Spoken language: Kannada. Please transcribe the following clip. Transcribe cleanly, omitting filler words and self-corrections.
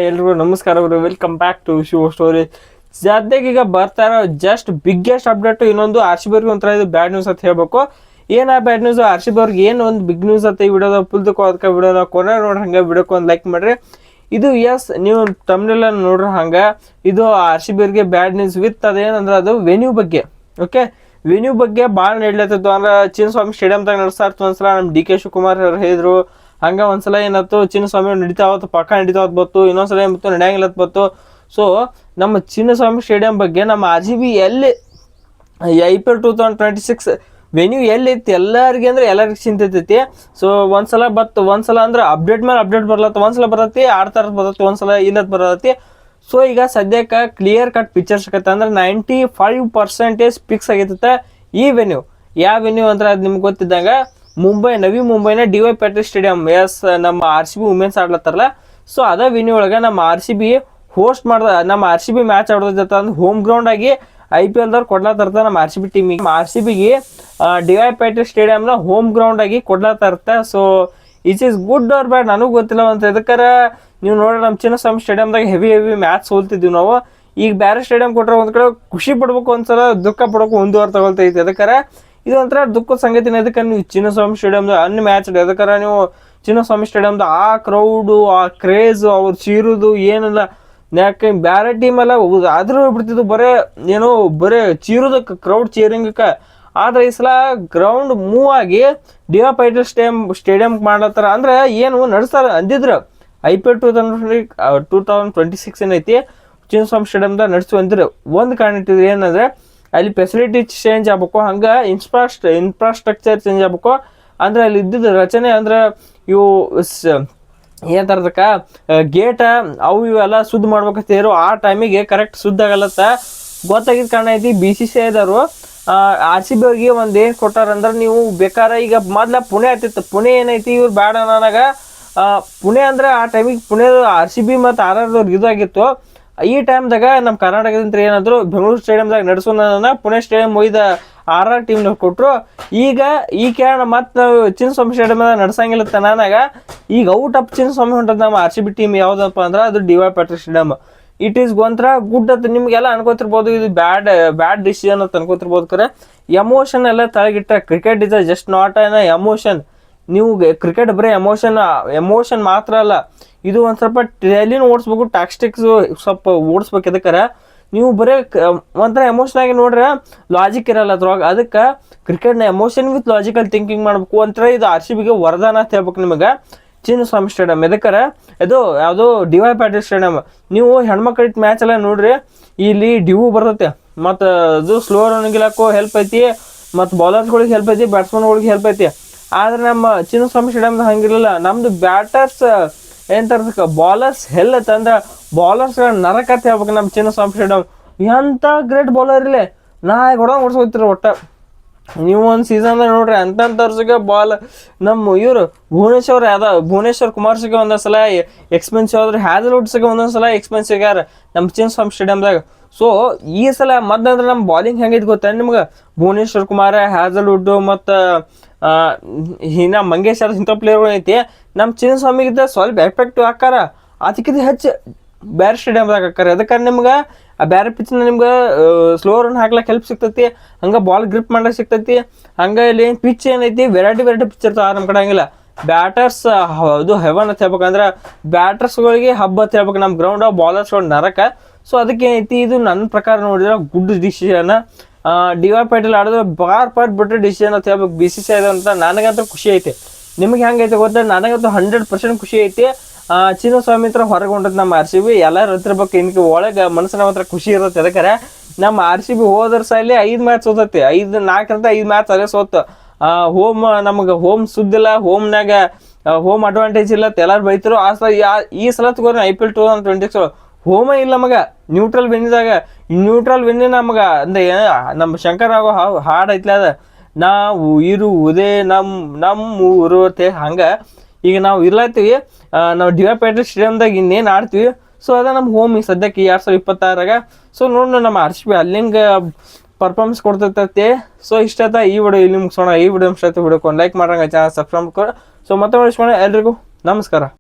ಎಲ್ರಿಗೂ ನಮಸ್ಕಾರ ಅವರು, welcome back to Shiva story. ಸದ್ಯಕ್ಕೆ ಈಗ ಬರ್ತಾ ಇರೋ ಜಸ್ಟ್ ಬಿಗ್ಗೆಸ್ಟ್ ಅಪ್ಡೇಟ್ ಇನ್ನೊಂದು ಆರ್ ಸಿ ಬಿ ಅವ್ರಿಗೆ ಒಂಥರ ಇದು ಬ್ಯಾಡ್ ನ್ಯೂಸ್ ಅಂತ ಹೇಳ್ಬೇಕು. ಏನ bad news? R C B ಅವ್ರಿಗೆ ಏನು ಒಂದು ಬಿಗ್ ನ್ಯೂಸ್ ಅಂತ ಈ ವಿಡಿಯೋದ ಫುಲ್ದಕ್ಕೂ ಅದಕ್ಕೆ ವಿಡಿಯೋದ ಕೊನೆ ನೋಡ್ರಿ, ಹಂಗೆ ವಿಡಿಯೋಕ್ಕೆ ಒಂದು ಲೈಕ್ ಮಾಡ್ರಿ. ಇದು ಎಸ್, ನೀವು ತಮ್ಮನೆಲ್ಲ ನೋಡ್ರಿ ಹಂಗೆ ಇದು ಆರ್ ಸಿ ಬಿ ಅವ್ರಿಗೆ ಬ್ಯಾಡ್ ನ್ಯೂಸ್ ವಿತ್ ಅದೇನಂದ್ರೆ ಅದು ವೆನ್ಯೂ ಬಗ್ಗೆ. ಓಕೆ, ವೆನ್ಯೂ ಬಗ್ಗೆ ಭಾಳ ನಡ್ಲತ್ತಿತ್ತು. ಅಂದ್ರೆ ಚಿನ್ನಸ್ವಾಮಿ ಸ್ಟೇಡಿಯಮ್ದಾಗ ನಡೆಸ್ತಾ ಇರ್ತು. ಒಂದ್ಸಲ ನಮ್ಮ ಡಿ ಕೆ ಶಿವಕುಮಾರ್ ಅವ್ರು ಹೇಳಿದ್ರು. ಹಂಗೆ ಒಂದ್ಸಲ ಏನಾಯ್ತು, ಚಿನ್ನಸ್ವಾಮಿ ನಡೀತಾವತ್ತು, ಪಕ್ಕ ನಡೀತಾವತ್ ಬತ್ತು, ಇನ್ನೊಂದ್ಸಲ ಏನ್ಬತ್ತು ನಡೆಯಂಗಿಲ್ಲತ್ ಬತ್ತು. ಸೊ ನಮ್ಮ ಚಿನ್ನಸ್ವಾಮಿ ಸ್ಟೇಡಿಯಂ ಬಗ್ಗೆ ನಮ್ಮ ಆರ್ ಸಿ ಬಿ ಎಲ್ಲಿ IPL 2026 ವೆನ್ಯೂ ಎಲ್ಲೈತಿ ಎಲ್ಲರಿಗೆ ಅಂದ್ರೆ ಎಲ್ಲರಿಗೆ ಚಿಂತೈತಿ. ಸೊ ಒಂದ್ಸಲ ಅಂದ್ರೆ ಅಪ್ಡೇಟ್ ಮೇಲೆ ಅಪ್ಡೇಟ್ ಬರ್ಲತ್ತ, ಒಂದ್ಸಲ ಬರತ್ತಿ ಆಡ್ತಾ ಬರತ್ತೆ, ಒಂದ್ಸಲ ಇಲ್ಲತ್ ಬರತ್ತಿ. ಸೊ ಈಗ ಸದ್ಯಕ್ಕೆ ಕ್ಲಿಯರ್ ಕಟ್ ಪಿಕ್ಚರ್ ಸಿಗತ್ತೆ. ಅಂದ್ರೆ 95% ಫಿಕ್ಸ್ ಆಗೈತೆ ಈ ವೆನ್ಯೂ. ಯಾವ ವೆನ್ಯೂ ಅಂದ್ರೆ ಅದು ನಿಮ್ಗೆ ಗೊತ್ತಿದ್ದಂಗ ನವಿ ಮುಂಬೈನ DY ಪಾಟೀಲ್ ಸ್ಟೇಡಿಯಂ. ಎಸ್, ನಮ್ಮ ಆರ್ ಸಿ ಬಿ ವುಮೆನ್ಸ್ ಆಡ್ಲತ್ತಾರಲ್ಲ, ಸೊ ಅದೇ ವೆನ್ಯೂ ಒಳಗೆ ನಮ್ಮ ಆರ್ ಸಿ ಬಿ ಹೋಸ್ಟ್ ನಮ್ಮ ಆರ್ ಸಿ ಬಿ ಮ್ಯಾಚ್ ಆಡೋದೈತೆ. ಅಂದ್ರೆ ಹೋಮ್ ಗ್ರೌಂಡ್ ಆಗಿ IPL ದವ್ರು ಕೊಡ್ಲಾತಿರ್ತ ನಮ್ಮ ಆರ್ ಸಿ ಬಿ ಟೀಮಿಗೆ. ಆರ್ ಸಿ ಬಿಗೆ DY ಪಾಟೀಲ್ ಸ್ಟೇಡಿಯಂನ ಹೋಮ್ ಗ್ರೌಂಡ್ ಆಗಿ ಕೊಡ್ಲಾತಿರ್ತೆ. So it is good or bad ನನಗೂ ಗೊತ್ತಿಲ್ಲ. ಅಂತ ಇದಕ್ಕಾರ ನೀವು ನೋಡ್ರಿ, ನಮ್ಮ ಚಿನ್ನಸ್ವಾಮಿ ಸ್ಟೇಡಿಯಂದಾಗ ಹೆವಿ ಮ್ಯಾಚ್ ಸೋಲ್ತಿದ್ವಿ ನಾವು. ಈಗ ಬೇರೆ ಸ್ಟೇಡಿಯಂ ಕೊಟ್ಟರೆ ಒಂದು ಕಡೆ ಖುಷಿ ಪಡ್ಬೇಕು, ಒಂದ್ಸಲ ದುಃಖ ಪಡ್ಬೇಕು, ಒಂದೂವರೆ ತಗೊಳ್ತೈತಿ. ಅದಕ್ಕಾರ ಇದು ಒಂಥರ ದುಃಖದ ಸಂಗತಿನ. ಅದಕ್ಕೆ ನೀವು ಚಿನ್ನಸ್ವಾಮಿ ಸ್ಟೇಡಿಯಮ್ದ ಮ್ಯಾಚ್ ಅದಕ್ಕಾರ ನೀವು ಚಿನ್ನಸ್ವಾಮಿ ಸ್ಟೇಡಿಯಮ್ದ ಆ ಕ್ರೌಡು, ಆ ಕ್ರೇಜು, ಅವ್ರು ಚೀರುದು ಏನಿಲ್ಲ. ಯಾಕೆ ಬೇರೆ ಟೀಮ್ ಎಲ್ಲ ಆದ್ರೂ ಬಿಡ್ತಿದ್ದು ಬರೇ ಚೀರುದಕ್ಕೆ, ಕ್ರೌಡ್ ಚೀರಿಂಗಕ್ಕೆ. ಆದ್ರೆ ಈ ಸಲ ಗ್ರೌಂಡ್ ಮೂವ್ ಆಗಿ DY ಪಾಟೀಲ್ ಸ್ಟೇಡಿಯಂ ಮಾಡ್ಲತ್ತಾರ. ಅಂದ್ರೆ ಏನು ನಡೆಸ್ತಾರ ಅಂದಿದ್ರು IPL 2026 ಏನೈತಿ ಚಿನ್ನಸ್ವಾಮಿ ಸ್ಟೇಡಿಯಮ್ದಾಗ ನಡೆಸಿ ಅಂದಿರು. ಒಂದು ಕಾರಣ ಇಟ್ಟಿದ್ರು, ಏನಂದ್ರೆ ಅಲ್ಲಿ ಫೆಸಿಲಿಟಿ ಚೇಂಜ್ ಆಗ್ಬೇಕು, ಹಂಗೆ ಇನ್ಫ್ರಾಸ್ಟ್ರಕ್ಚರ್ ಚೇಂಜ್ ಆಗ್ಬೇಕು. ಅಂದ್ರೆ ಅಲ್ಲಿ ಇದ್ದಿದ್ದು ರಚನೆ ಅಂದ್ರೆ ಇವು ಏನು ತರದಕ್ಕ ಗೇಟ ಅವು ಇವೆಲ್ಲ ಶುದ್ಧ ಮಾಡ್ಬೇಕಂತೇರು. ಆ ಟೈಮಿಗೆ ಕರೆಕ್ಟ್ ಶುದ್ಧ ಆಗಲತ್ತ ಗೊತ್ತಾಗಿದ್ದ ಕಾರಣ ಐತಿ BCCI ದವರು ಆರ್ ಸಿ ಬಿ ಅವ್ರಿಗೆ ಒಂದು ಏನು ಕೊಟ್ಟಾರಂದ್ರೆ, ನೀವು ಬೇಕಾದ್ರೆ ಈಗ ಮೊದ್ಲ ಪುಣೆ ಆಗ್ತಿತ್ತು, ಪುಣೆ ಏನೈತಿ ಇವ್ರು ಬೇಡ ನನಗ. ಪುಣೆ ಅಂದ್ರೆ ಆ ಟೈಮಿಗೆ ಪುಣೆ ಆರ್ ಸಿ ಬಿ ಮತ್ತು RRದವ್ರಿಗೆ ಇದಾಗಿತ್ತು. ಈ ಟೈಮ್ದಾಗ ನಮ್ಮ ಕರ್ನಾಟಕದಿಂದ ಏನಾದ್ರು ಬೆಂಗಳೂರು ಸ್ಟೇಡಿಯಮ್ದಾಗ ನಡೆಸೋಣ, ಪುಣೆ ಸ್ಟೇಡಿಯಂ ಒಯ್ದ RR ಟೀಮ್ನಾಗ ಕೊಟ್ಟರು. ಈಗ ಈ ಕಾರಣ ಮತ್ತೆ ನಾವು ಚಿನ್ನಸ್ವಾಮಿ ಸ್ಟೇಡಿಯಮ್ದಾಗ ನಡೆಸಂಗಿಲ್ಲ ತನಾಗ. ಈಗ ಔಟ್ ಆಫ್ ಚಿನ್ನಸ್ವಾಮಿ ಹೊಂಟದ ನಮ್ಮ ಆರ್ ಸಿ ಬಿ ಟೀಮ್ ಯಾವುದಪ್ಪ ಅಂದ್ರೆ ಅದು DY Patil stadium. It is ಒಂಥರ ಗುಡ್ ಅಂತ ನಿಮ್ಗೆಲ್ಲ ಅನ್ಕೋತಿರ್ಬೋದು, ಇದು ಬ್ಯಾಡ್ ಡಿಸಿಷನ್ ಅಂತ ಅನ್ಕೋತಿರ್ಬೋದು. ಕರೆ ಎಮೋಷನ್ ಎಲ್ಲ ತಳಗಿಟ್ಟ. Cricket is just not an emotion. ನೀವು ಕ್ರಿಕೆಟ್ ಬರೀ ಎಮೋಷನ್ ಮಾತ್ರ ಅಲ್ಲ, ಇದು ಒಂದು ಸ್ವಲ್ಪ ಟ್ಯಾಲಿನ ಓಡಿಸ್ಬೇಕು, ಟ್ಯಾಕ್ಟಿಕ್ಸು ಸ್ವಲ್ಪ ಓಡಿಸ್ಬೇಕು. ಅದಕ್ಕಾರ ನೀವು ಬರೀ ಒಂಥರ ಎಮೋಷನ್ ಆಗಿ ನೋಡ್ರೆ ಲಾಜಿಕ್ ಇರಲ್ಲ ಅದ್ರೊಳಗೆ. ಅದಕ್ಕೆ ಕ್ರಿಕೆಟ್ನ ಎಮೋಷನ್ ವಿತ್ ಲಾಜಿಕಲ್ ಥಿಂಕಿಂಗ್ ಮಾಡ್ಬೇಕು. ಒಂಥರ ಇದು ಆರ್ ಸಿ ಬಿಗೆ ವರದಾನ ಅಂತ ಹೇಳ್ಬೇಕು ನಿಮಗೆ ಚಿನ್ನಸ್ವಾಮಿ ಸ್ಟೇಡಿಯಂ. ಎದಕ್ಕಾರ ಇದು ಯಾವುದೋ DY ಪಾಟೀಲ್ ಸ್ಟೇಡಿಯಂ. ನೀವು ಹೆಣ್ಮಕ್ಳಿಗೆ ಮ್ಯಾಚ್ ಎಲ್ಲ ನೋಡ್ರಿ, ಇಲ್ಲಿ ಡಿವು ಬರ್ತೈತೆ, ಮತ್ತು ಅದು ಸ್ಲೋ ರನ್ನಿಂಗಿಲಾಕೋ ಹೆಲ್ಪ್ ಐತಿ, ಮತ್ತು ಬೌಲರ್ಸ್ಗಳಿಗೆ ಹೆಲ್ಪ್ ಐತಿ, ಬ್ಯಾಟ್ಸ್ಮನ್ಗಳಿಗೆ ಹೆಲ್ಪ್ ಐತಿ. ಆದ್ರೆ ನಮ್ಮ ಚಿನ್ನಸ್ವಾಮಿ ಸ್ಟೇಡಿಯಮ್ದ ಹಂಗಿರಲಿಲ್ಲ. ನಮ್ದು ಬ್ಯಾಟರ್ಸ್ ಏನು ತರ್ಬೇಕು, ಬಾಲರ್ಸ್ ಹೆಲ್ಲತ್ ಅಂದ್ರೆ ಬಾಲರ್ಸ್ಗಳ ನರಕತ್ತ ಹೇಳ್ಬೇಕು ನಮ್ಮ ಚಿನ್ನಸ್ವಾಮಿ ಸ್ಟೇಡಿಯಂ. ಎಂಥ ಗ್ರೇಟ್ ಬೌಲರ್ ಇಲ್ಲೇ ಓಡಿಸ್ಕೋತಿರ ಒಟ್ಟ. ನೀವು ಒಂದು ಸೀಸನ್ದಾಗ ನೋಡ್ರಿ ಅಂಥವ್ರಿಗೆ ಬಾಲ್. ನಮ್ಮ ಇವರು ಭುವನೇಶ್ವರ್ ಕುಮಾರ್ಸಿಗೆ ಒಂದೊಂದ್ಸಲ ಎಕ್ಸ್ಪೆನ್ಸಿವ್ ಆದ್ರೆ, ಹ್ಯಾಸಲ್ವುಡ್ಸ್ಗೆ ಒಂದೊಂದ್ಸಲ ಎಕ್ಸ್ಪೆನ್ಸಿವ್ ಆಗ್ಯಾರ ನಮ್ಮ ಚಿನ್ನಸ್ವಾಮಿ ಸ್ಟೇಡಿಯಮ್ದಾಗ. ಸೊ ಈ ಸಲ ಮೊದಲಂದ್ರೆ ನಮ್ಮ ಬಾಲಿಂಗ್ ಹೆಂಗೈತೆ ಗೊತ್ತಾ ನಿಮ್ಗೆ? ಭುವನೇಶ್ವರ್ ಕುಮಾರ್, ಹ್ಯಾಸಲ್ವುಡ್ ಮತ್ತು ಇನ್ನು ಮಂಗೇಶ್ ಇಂಥ ಪ್ಲೇಯರ್ಗಳು ಐತಿ. ನಮ್ಮ ಚಿನ್ನಸ್ವಾಮಿಗಿಂತ ಸ್ವಲ್ಪ ಎಫೆಕ್ಟಿವ್ ಹಾಕಾರ, ಅದಕ್ಕಿಂತ ಹೆಚ್ಚು ಬೇರೆ ಸ್ಟೇಡಿಯಮ್ದಾಗ ಹಾಕಾರ. ಅದಕ್ಕೆ ನಿಮ್ಗೆ ಆ ಬೇರೆ ಪಿಚ್ನ ನಿಮ್ಗೆ ಸ್ಲೋ ರನ್ ಹಾಕ್ಲಿಕ್ಕೆ ಹೆಲ್ಪ್ ಸಿಗ್ತೈತಿ, ಹಂಗೆ ಬಾಲ್ ಗ್ರಿಪ್ ಮಾಡ್ಲಿಕ್ಕೆ ಸಿಗ್ತೈತಿ. ಹಂಗೆ ಇಲ್ಲಿ ಪಿಚ್ ಏನೈತಿ ವೆರೈಟಿ ಪಿಚ್ ಇರ್ತಾವೆ. ನಮ್ಮ ಕಡೆ ಹಂಗಿಲ್ಲ. ಬ್ಯಾಟರ್ಸ್ ಅದು ಹೆವನ್ ಅಂತ ಹೇಳ್ಬೇಕಂದ್ರೆ ಬ್ಯಾಟರ್ಸ್ಗಳಿಗೆ ಹಬ್ಬ ಅಂತ ಹೇಳ್ಬೇಕು ನಮ್ಮ ಗ್ರೌಂಡ್, ಬಾಲರ್ಸ್ಗಳು ನರಕ. ಸೊ ಅದಕ್ಕೆ ಏನೈತಿ, ಇದು ನನ್ನ ಪ್ರಕಾರ ನೋಡಿದ್ರೆ ಗುಡ್ ಡಿಸಿಷನ್. DY ಪಾಟೀಲ್ ಆಡಿದ್ರೆ ಬಾರ್ ಬಿಟ್ಟರೆ ಡಿಸಿಷನ್ ಅಂತ ಹೇಳ್ಬೇಕು BCCI ಅಂತ. ನನಗಂತೂ ಖುಷಿ ಐತೆ. ನಿಮ್ಗೆ ಹೆಂಗೈತೆ ಗೊತ್ತಾ? ನನಗಂತೂ 100% ಖುಷಿ ಐತಿ. ಚಿನ್ನಸ್ವಾಮಿ ಹತ್ರ ಹೊರಗೆ ಹೊಂಟದ ನಮ್ಮ ಆರ್ ಸಿ ಬಿ. ಎಲ್ಲರೂ ಹತ್ತಿರ್ಬೇಕು, ಇನ್ಕೆ ಒಳಗೆ ಮನಸ್ಸಿನ ಹತ್ರ ಖುಷಿ ಇರುತ್ತೆ. ಅದಕ್ಕೆ ನಮ್ಮ ಆರ್ ಸಿ ಬಿ ಹೋದ ವರ್ಷಲ್ಲಿ 5 ಮ್ಯಾಚ್ ಸೋತೈತಿ, 4 ಮ್ಯಾಚ್ ಅಲ್ಲೇ ಸೋತು. ನಮಗೆ ಹೋಮ್ ಸುದ್ದಿಲ್ಲ, ಹೋಮ್ ಅಡ್ವಾಂಟೇಜ್ ಇಲ್ಲ ಅಂತ ಎಲ್ಲರೂ ಬೈತಿರು. ಈ ಸಲ ತಗೋರಿ IPL 2026 ಹೋಮ ಇಲ್ಲ ಮಗ, ನ್ಯೂಟ್ರಲ್ ವಿನ್ನಿದಾಗ. ನ್ಯೂಟ್ರಲ್ ವಿನ್ನಿ ನಮಗೆ ಅಂದ್ರೆ ನಮ್ಮ ಶಂಕರ್ ಆಗೋ ಹಾಡು ಐತ್ಲ, ಅದ ನಾವು ಇರುವುದೇ ನಮ್ಮ ಊರು ಅಂತ. ಹಂಗೆ ಈಗ ನಾವು ಇರ್ಲಾತೀವಿ, ನಾವು DY ಪಾಟೀಲ್ ಸ್ಟೇಡಿಯಮ್ದಾಗ ಇನ್ನೇನು ಆಡ್ತೀವಿ. ಸೊ ಅದ ನಮ್ಮ ಹೋಮ್ ಈಗ ಸದ್ಯಕ್ಕೆ 2026ರಾಗ. ಸೊ ನೋಡಿ ನಮ್ಮ ಆರ್ ಸಿ ಬಿ ಅಲ್ಲಿಂಗೆ ಪರ್ಫಾರ್ಮೆನ್ಸ್ ಕೊಡ್ತೈತೆ. ಸೊ ಇಷ್ಟ ಈ ವಿಡಿಯೋ ಇಲ್ಲಿ ಮುಗಿಸೋಣ. ಈ ವಿಡಿಯೋ ಇಷ್ಟ ವಿಡಿಯೋಕ್ಕೆ ಒಂದು ಲೈಕ್ ಮಾಡ್ರಂಗೆ, ಚಾನಲ್ ಸಬ್ಸ್ಕ್ರೈಬ್ ಮಾಡ್ಕೊಂಡು. ಸೊ ಮತ್ತೆ ಎಲ್ರಿಗೂ ನಮಸ್ಕಾರ.